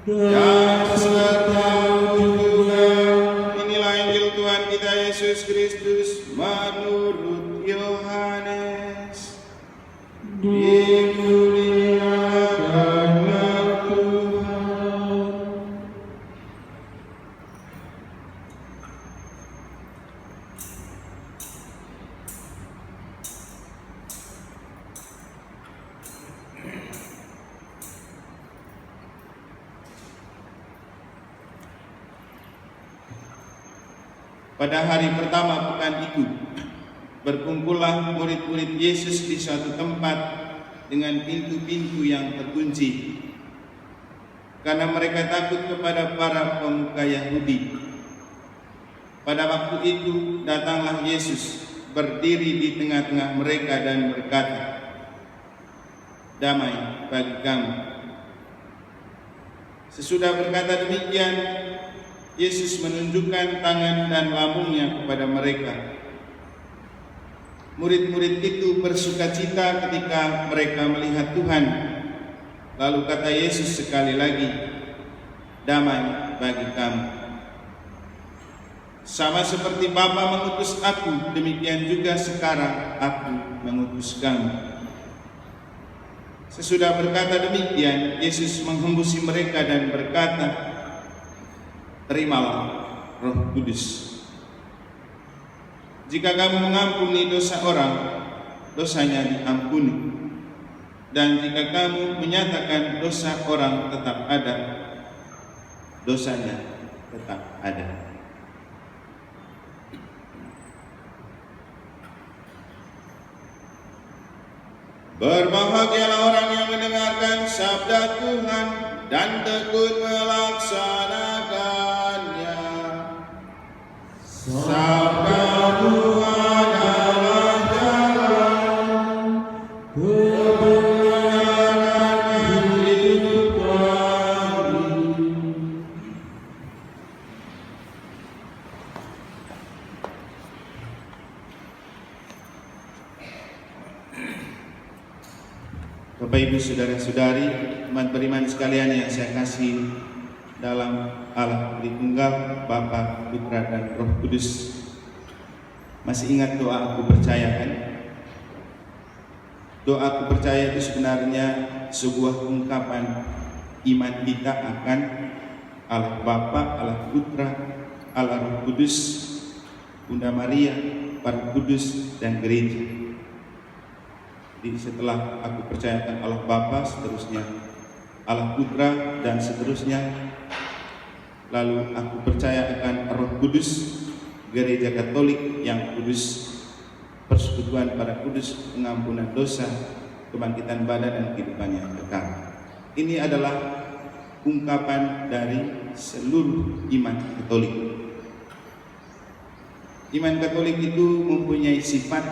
dan serta juga. Inilah Injil Tuhan kita Yesus Kristus menurut Yohanes. Dimuliakanlah Tuhan. Pada hari pertama pekan itu, berkumpullah murid-murid Yesus di suatu tempat dengan pintu-pintu yang terkunci, karena mereka takut kepada para pemuka Yahudi. Pada waktu itu datanglah Yesus, berdiri di tengah-tengah mereka dan berkata, "Damai bagi kamu." Sesudah berkata demikian, Yesus menunjukkan tangan dan lambungnya kepada mereka. Murid-murid itu bersukacita ketika mereka melihat Tuhan. Lalu kata Yesus sekali lagi, "Damai bagi kamu. Sama seperti Bapa mengutus aku, demikian juga sekarang aku mengutus kamu." Sesudah berkata demikian, Yesus menghembusi mereka dan berkata, "Terimalah Roh Kudus. Jika kamu mengampuni dosa orang, dosanya diampuni. Dan jika kamu menyatakan dosa orang tetap ada, dosanya tetap ada." Berbahagialah orang yang mendengarkan sabda Tuhan dan tekun melaksanakannya. Sabda Tuhan adalah jalan kebenaran dan hidup kami. Bapak Ibu saudara-saudari, umat beriman sekalian yang saya kasih dalam Allah Tritunggal, Bapa, Putra dan Roh Kudus. Masih ingat doa aku percaya kan? Doa aku percaya itu sebenarnya sebuah ungkapan iman kita akan Allah Bapa, Allah Putra, Allah Roh Kudus, Bunda Maria, para kudus dan gereja. Jadi setelah aku percayakan Allah Bapa, seterusnya Allah Putra dan seterusnya, lalu aku percaya akan Roh Kudus, Gereja Katolik yang kudus, persekutuan para kudus, pengampunan dosa, kebangkitan badan dan kehidupan yang kekal. Ini adalah ungkapan dari seluruh iman Katolik. Iman Katolik itu mempunyai sifat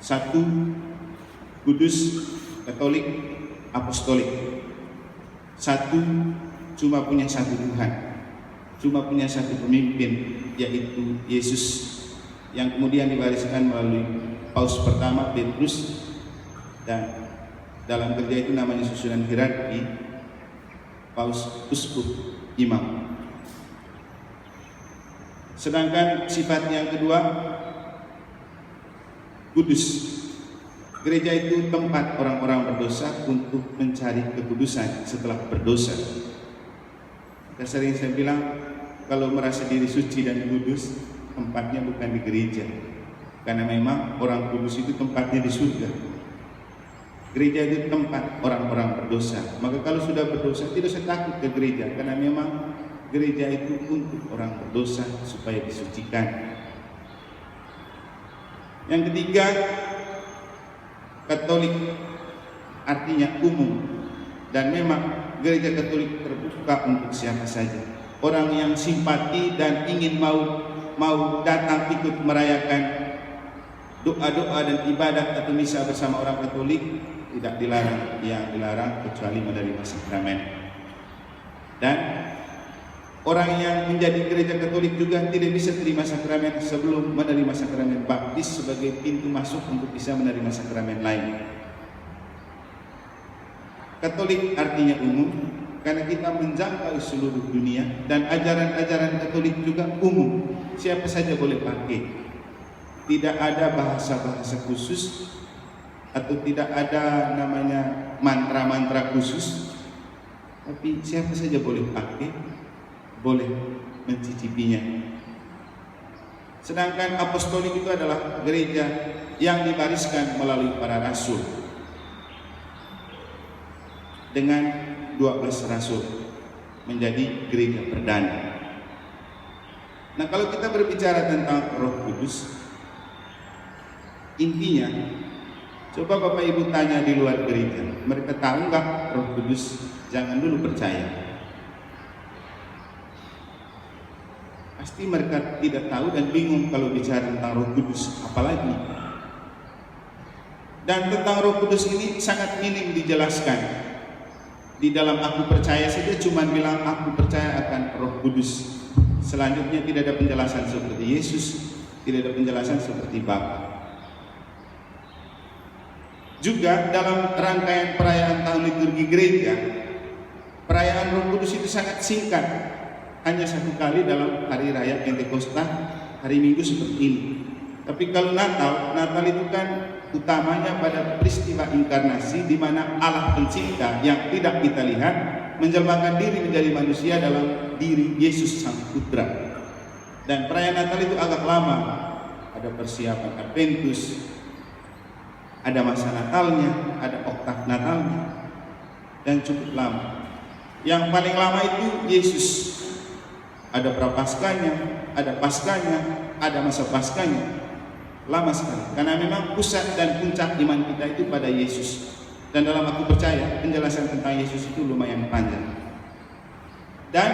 satu, kudus, Katolik, apostolik. Satu, cuma punya satu Tuhan, cuma punya satu pemimpin, yaitu Yesus, yang kemudian diwariskan melalui Paus pertama Petrus, dan dalam kerja itu namanya susunan hierarki, Paus, Uskup, Imam. Sedangkan sifat yang kedua, kudus. Gereja itu tempat orang-orang berdosa untuk mencari kekudusan setelah berdosa. Sering saya bilang, kalau merasa diri suci dan kudus, tempatnya bukan di gereja, karena memang orang kudus itu tempatnya di surga. Gereja itu tempat orang-orang berdosa. Maka kalau sudah berdosa, tidak usah takut ke gereja, karena memang gereja itu untuk orang berdosa supaya disucikan. Yang ketiga, Katolik, artinya umum, dan memang gereja Katolik terbuka untuk siapa saja. Orang yang simpati dan ingin mau datang ikut merayakan doa-doa dan ibadah atau misa bersama orang Katolik tidak dilarang. Yang dilarang kecuali menerima sakramen. Dan orang yang menjadi gereja Katolik juga tidak bisa terima sakramen sebelum menerima sakramen baptis sebagai pintu masuk untuk bisa menerima sakramen lain. Katolik artinya umum, karena kita menjangkau seluruh dunia dan ajaran-ajaran Katolik juga umum, siapa saja boleh pakai. Tidak ada bahasa-bahasa khusus atau tidak ada namanya mantra-mantra khusus, tapi siapa saja boleh pakai, boleh mencicipinya. Sedangkan apostolik itu adalah gereja yang dibariskan melalui para rasul dengan 12 rasul menjadi gereja perdana. Nah, kalau kita berbicara tentang Roh Kudus, intinya coba Bapak Ibu tanya di luar gereja, mereka tahu nggak Roh Kudus? Jangan dulu percaya. Pasti mereka tidak tahu dan bingung kalau bicara tentang Roh Kudus, apalagi. Dan tentang Roh Kudus ini sangat minim dijelaskan. Di dalam aku percaya saja cuma bilang aku percaya akan Roh Kudus. Selanjutnya tidak ada penjelasan seperti Yesus, tidak ada penjelasan seperti Bapa. Juga dalam rangkaian perayaan tahun liturgi gereja, perayaan Roh Kudus itu sangat singkat. Hanya satu kali dalam hari raya Pentakosta, hari Minggu seperti ini. Tapi kalau Natal itu kan utamanya pada peristiwa inkarnasi, di mana Allah pencipta yang tidak kita lihat menjelmakan diri menjadi manusia dalam diri Yesus Sang Putra. Dan perayaan Natal itu agak lama, ada persiapan Adventus, ada masa Natalnya, ada oktav Natalnya, dan cukup lama. Yang paling lama itu Yesus. Ada prapaskanya, ada paskanya, ada masa paskanya. Lama sekali, karena memang pusat dan puncak iman kita itu pada Yesus. Dan dalam aku percaya, penjelasan tentang Yesus itu lumayan panjang. Dan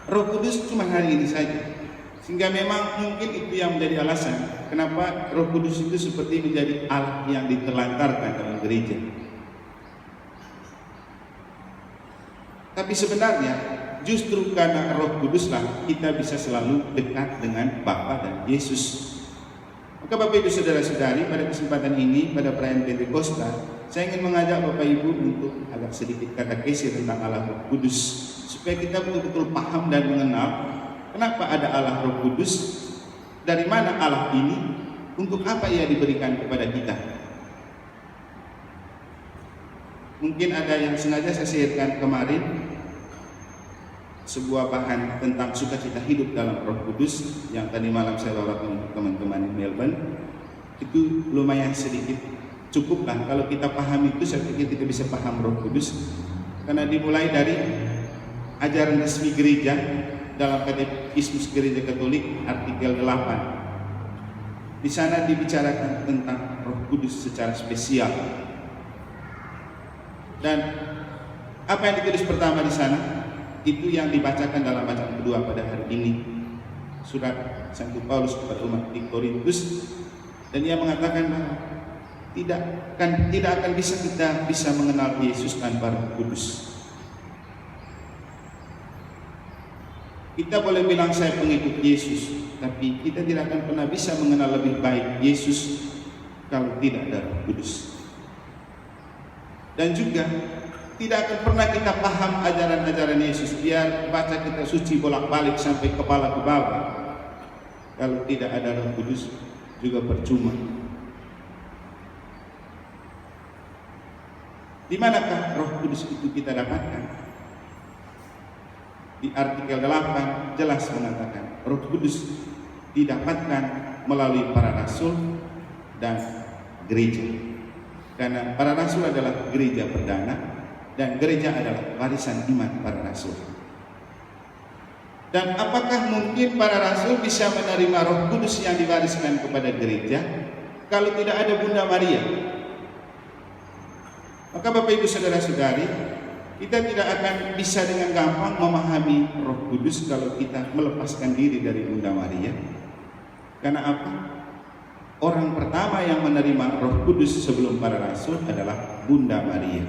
Roh Kudus cuma hari ini saja. Sehingga memang mungkin itu yang menjadi alasan kenapa Roh Kudus itu seperti menjadi Allah yang diterlantarkan dalam gereja. Tapi sebenarnya justru karena Roh Kuduslah kita bisa selalu dekat dengan Bapa dan Yesus. Maka Bapak Ibu saudara-saudari, pada kesempatan ini, pada perayaan Pentakosta, saya ingin mengajak Bapak Ibu untuk agak sedikit katekesi tentang Allah Roh Kudus, supaya kita betul-betul paham dan mengenal kenapa ada Allah Roh Kudus, dari mana Allah ini, untuk apa Ia diberikan kepada kita. Mungkin ada yang sengaja saya share kemarin, sebuah bahan tentang sukacita hidup dalam Roh Kudus yang tadi malam saya bawakan untuk teman-teman di Melbourne. Itu lumayan sedikit cukup lah kalau kita paham itu. Saya pikir kita bisa paham Roh Kudus, karena dimulai dari ajaran resmi gereja dalam Katekismus Gereja Katolik artikel 8. Di sana dibicarakan tentang Roh Kudus secara spesial. Dan apa yang ditulis pertama di sana itu yang dibacakan dalam bacaan kedua pada hari ini, surat Santo Paulus kepada umat di Korintus. Dan ia mengatakan bahwa tidak akan kita bisa mengenal Yesus tanpa Roh Kudus. Kita boleh bilang saya pengikut Yesus, tapi kita tidak akan pernah bisa mengenal lebih baik Yesus kalau tidak ada Roh Kudus. Dan juga tidak akan pernah kita paham ajaran-ajaran Yesus, biar baca kita suci bolak-balik sampai kepala ke bawah, kalau tidak ada Roh Kudus juga percuma. Di manakah Roh Kudus itu kita dapatkan? Di artikel 8 jelas mengatakan Roh Kudus didapatkan melalui para rasul dan gereja. Karena para rasul adalah gereja perdana dan gereja adalah warisan iman para rasul. Dan apakah mungkin para rasul bisa menerima Roh Kudus yang diwariskan kepada gereja kalau tidak ada Bunda Maria? Maka Bapak Ibu saudara-saudari, kita tidak akan bisa dengan gampang memahami Roh Kudus kalau kita melepaskan diri dari Bunda Maria. Karena apa? Orang pertama yang menerima Roh Kudus sebelum para rasul adalah Bunda Maria.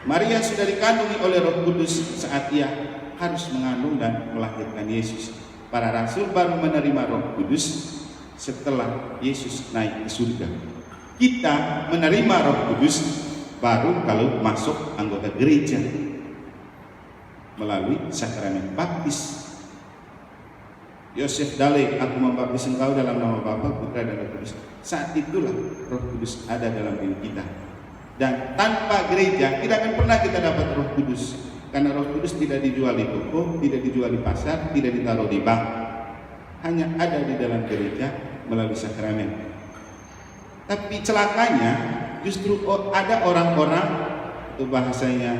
Maria sudah dikandungi oleh Roh Kudus saat ia harus mengandung dan melahirkan Yesus. Para rasul baru menerima Roh Kudus setelah Yesus naik ke surga. Kita menerima Roh Kudus baru kalau masuk anggota gereja melalui sakramen baptis. Yosef Dale, aku membaptis engkau dalam nama Bapa, Putra dan Roh Kudus. Saat itulah Roh Kudus ada dalam diri kita. Dan tanpa gereja tidak akan pernah kita dapat Roh Kudus, karena Roh Kudus tidak dijual di toko, tidak dijual di pasar, tidak ditaruh di bank. Hanya ada di dalam gereja melalui sakramen. Tapi celakanya justru ada orang-orang, itu bahasanya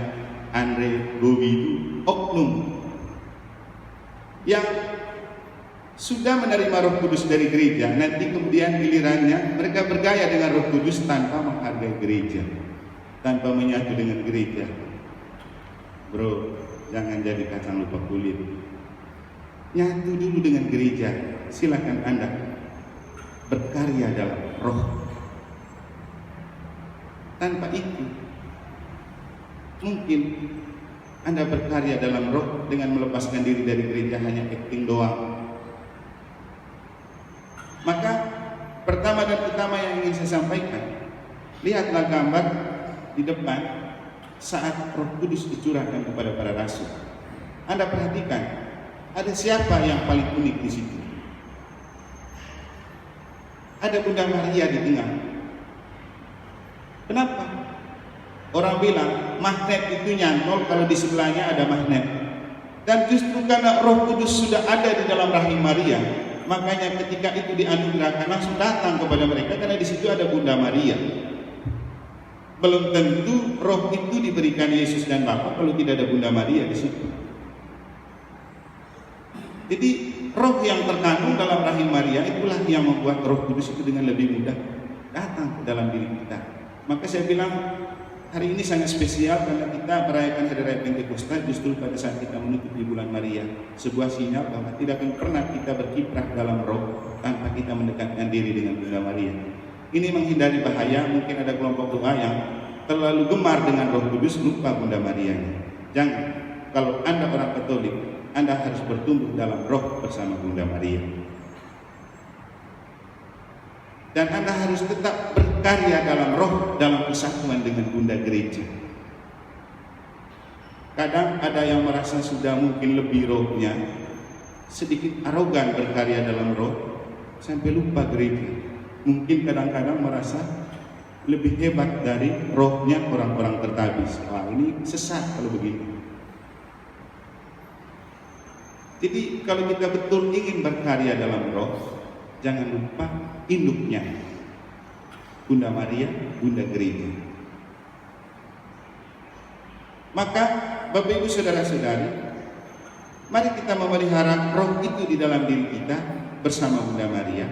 Andre Gowi, itu oknum yang sudah menerima Roh Kudus dari gereja, nanti kemudian gilirannya mereka bergaya dengan Roh Kudus tanpa menghargai gereja, tanpa menyatu dengan gereja. Bro, jangan jadi kacang lupa kulit. Nyatu dulu dengan gereja, silakan Anda berkarya dalam roh. Tanpa itu, mungkin Anda berkarya dalam roh dengan melepaskan diri dari gereja hanya acting doang. Maka pertama dan utama yang ingin saya sampaikan, lihatlah gambar di depan saat Roh Kudus dicurahkan kepada para rasul. Anda perhatikan, ada siapa yang paling unik di situ? Ada Bunda Maria di tengah. Kenapa? Orang bilang magnet itu nyantol kalau di sebelahnya ada magnet. Dan justru karena Roh Kudus sudah ada di dalam rahim Maria, makanya ketika itu dianugerahkan langsung datang kepada mereka, karena di situ ada Bunda Maria. Belum tentu roh itu diberikan Yesus dan Bapa kalau tidak ada Bunda Maria di situ. Jadi roh yang terkandung dalam rahim Maria itulah yang membuat Roh Kudus itu dengan lebih mudah datang ke dalam diri kita. Maka saya bilang hari ini sangat spesial karena kita merayakan Hari Raya Pentakosta justru pada saat kita menutupi bulan Maria. Sebuah sinyal bahwa tidak akan pernah kita berkiprah dalam roh tanpa kita mendekatkan diri dengan Bunda Maria. Ini menghindari bahaya, mungkin ada kelompok doa yang terlalu gemar dengan Roh Kudus lupa Bunda Marianya. Jangan, kalau Anda orang Katolik, Anda harus bertumbuh dalam roh bersama Bunda Maria. Dan Anda harus tetap berkarya dalam roh, dalam kesatuan dengan Bunda Gereja. Kadang ada yang merasa sudah mungkin lebih rohnya, sedikit arogan berkarya dalam roh, sampai lupa gereja. Mungkin kadang-kadang merasa lebih hebat dari rohnya orang-orang tertabis. Wah, ini sesat kalau begitu. Jadi kalau kita betul ingin berkarya dalam roh, jangan lupa induknya Bunda Maria, Bunda Gereja. Maka Bapak Ibu Saudara-saudari, mari kita memelihara roh itu di dalam diri kita bersama Bunda Maria,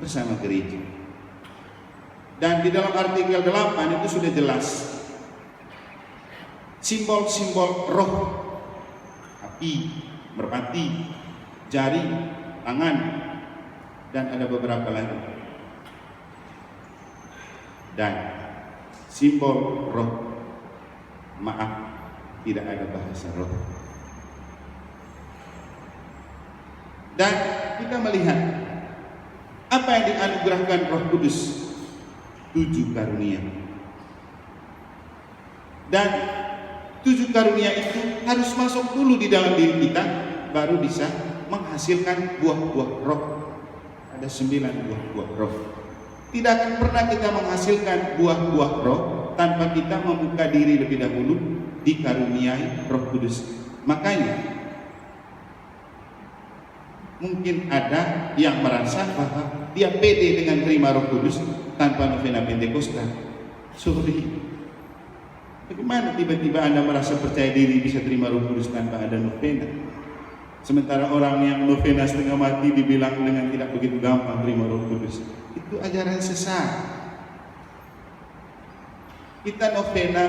bersama gereja. Dan di dalam artikel 8 itu sudah jelas simbol-simbol roh: api, merpati, jari, tangan, dan ada beberapa lagi. Dan simbol roh, maaf, tidak ada bahasa roh. Dan kita melihat apa yang dianugerahkan Roh Kudus, 7 karunia. Dan 7 karunia itu harus masuk dulu di dalam diri kita, baru bisa menghasilkan buah-buah roh. Ada 9 buah-buah roh. Tidak akan pernah kita menghasilkan buah-buah roh tanpa kita membuka diri lebih dahulu dikaruniai Roh Kudus. Makanya mungkin ada yang merasa bahwa dia pede dengan terima Roh Kudus tanpa novena Pentakosta. Sorry, bagaimana tiba-tiba Anda merasa percaya diri bisa terima Roh Kudus tanpa ada novena? Sementara orang yang novena setengah mati dibilang dengan tidak begitu gampang terima Roh Kudus. Itu ajaran sesat. Kita novena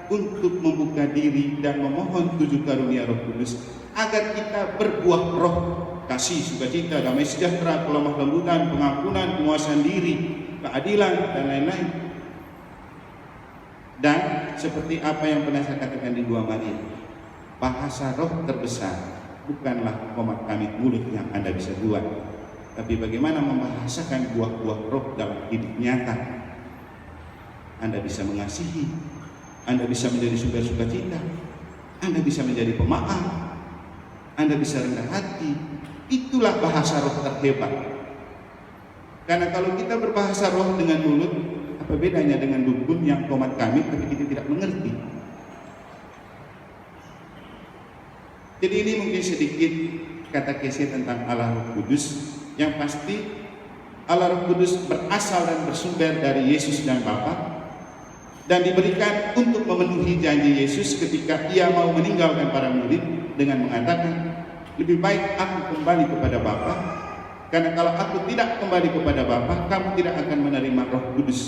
untuk membuka diri dan memohon 7 karunia Roh Kudus agar kita berbuah roh: kasih, sukacita, damai sejahtera, kelemah lembutan, pengampunan, penguasaan diri, keadilan, dan lain-lain. Dan seperti apa yang pernah saya katakan di Gua Maria, bahasa roh terbesar bukanlah komat kamit mulut yang Anda bisa buat, tapi bagaimana membahasakan buah-buah roh dalam hidup nyata. Anda bisa mengasihi, Anda bisa menjadi sumber sukacita, Anda bisa menjadi pemaaf, Anda bisa rendah hati. Itulah bahasa roh terhebat. Karena kalau kita berbahasa roh dengan mulut, apa bedanya dengan dukun yang komat kami tapi kita tidak mengerti? Jadi ini mungkin sedikit kata kisah tentang Allah Roh Kudus. Yang pasti Allah Roh Kudus berasal dan bersumber dari Yesus dan Bapa, dan diberikan untuk memenuhi janji Yesus ketika Ia mau meninggalkan para murid dengan mengatakan, lebih baik aku kembali kepada Bapa, karena kalau aku tidak kembali kepada Bapa, kamu tidak akan menerima Roh Kudus.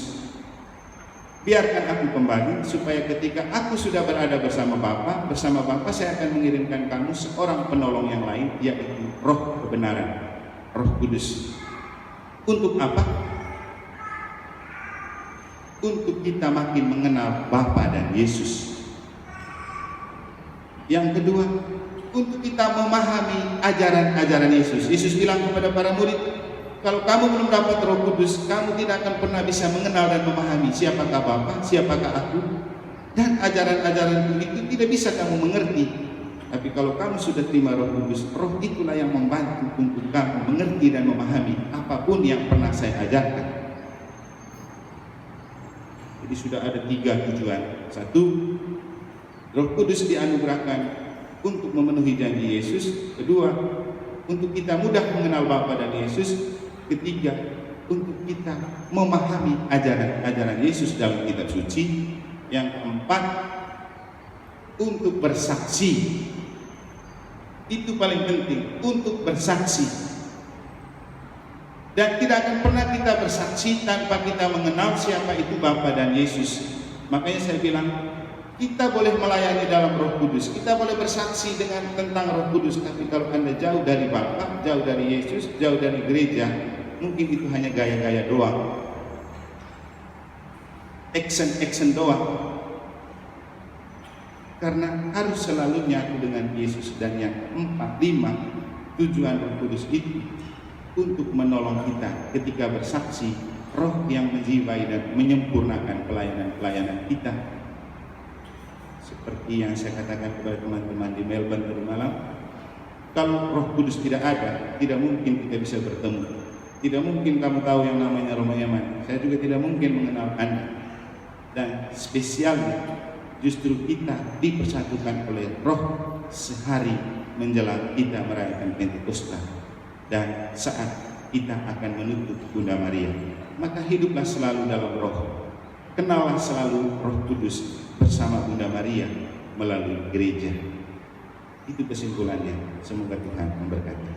Biarkan aku kembali, supaya ketika aku sudah berada bersama Bapa saya akan mengirimkan kamu seorang penolong yang lain, yaitu Roh kebenaran, Roh Kudus. Untuk apa? Untuk kita makin mengenal Bapa dan Yesus. Yang kedua, untuk kita memahami ajaran-ajaran Yesus. Yesus bilang kepada para murid, kalau kamu belum dapat Roh Kudus, kamu tidak akan pernah bisa mengenal dan memahami siapakah Bapa, siapakah aku, dan ajaran-ajaran itu tidak bisa kamu mengerti. Tapi kalau kamu sudah terima Roh Kudus, Roh itulah yang membantu untuk kamu mengerti dan memahami apapun yang pernah saya ajarkan. Jadi sudah ada 3 tujuan. 1, Roh Kudus dianugerahkan untuk memenuhi janji Yesus. 2, untuk kita mudah mengenal Bapa dan Yesus. 3, untuk kita memahami ajaran-ajaran Yesus dalam kitab suci. Yang 4, untuk bersaksi. Itu paling penting, untuk bersaksi. Dan tidak akan pernah kita bersaksi tanpa kita mengenal siapa itu Bapa dan Yesus. Makanya saya bilang, kita boleh melayani dalam Roh Kudus, kita boleh bersaksi tentang Roh Kudus, tapi kalau Anda jauh dari Bapa, jauh dari Yesus, jauh dari gereja, mungkin itu hanya gaya-gaya doang, action doang. Karena harus selalu nyatu dengan Yesus. Dan yang 4, 5, tujuan Roh Kudus itu untuk menolong kita ketika bersaksi, Roh yang menjiwai dan menyempurnakan pelayanan-pelayanan kita. Seperti yang saya katakan kepada teman-teman di Melbourne tadi malam, kalau Roh Kudus tidak ada, tidak mungkin kita bisa bertemu. Tidak mungkin kamu tahu yang namanya Roma Yaman. Saya juga tidak mungkin mengenal Anda. Dan spesialnya, justru kita dipersatukan oleh Roh sehari menjelang kita merayakan Pentakosta dan saat kita akan menuntut Bunda Maria. Maka hiduplah selalu dalam Roh, kenallah selalu Roh Kudus bersama Bunda Maria melalui gereja. Itu kesimpulannya. Semoga Tuhan memberkati.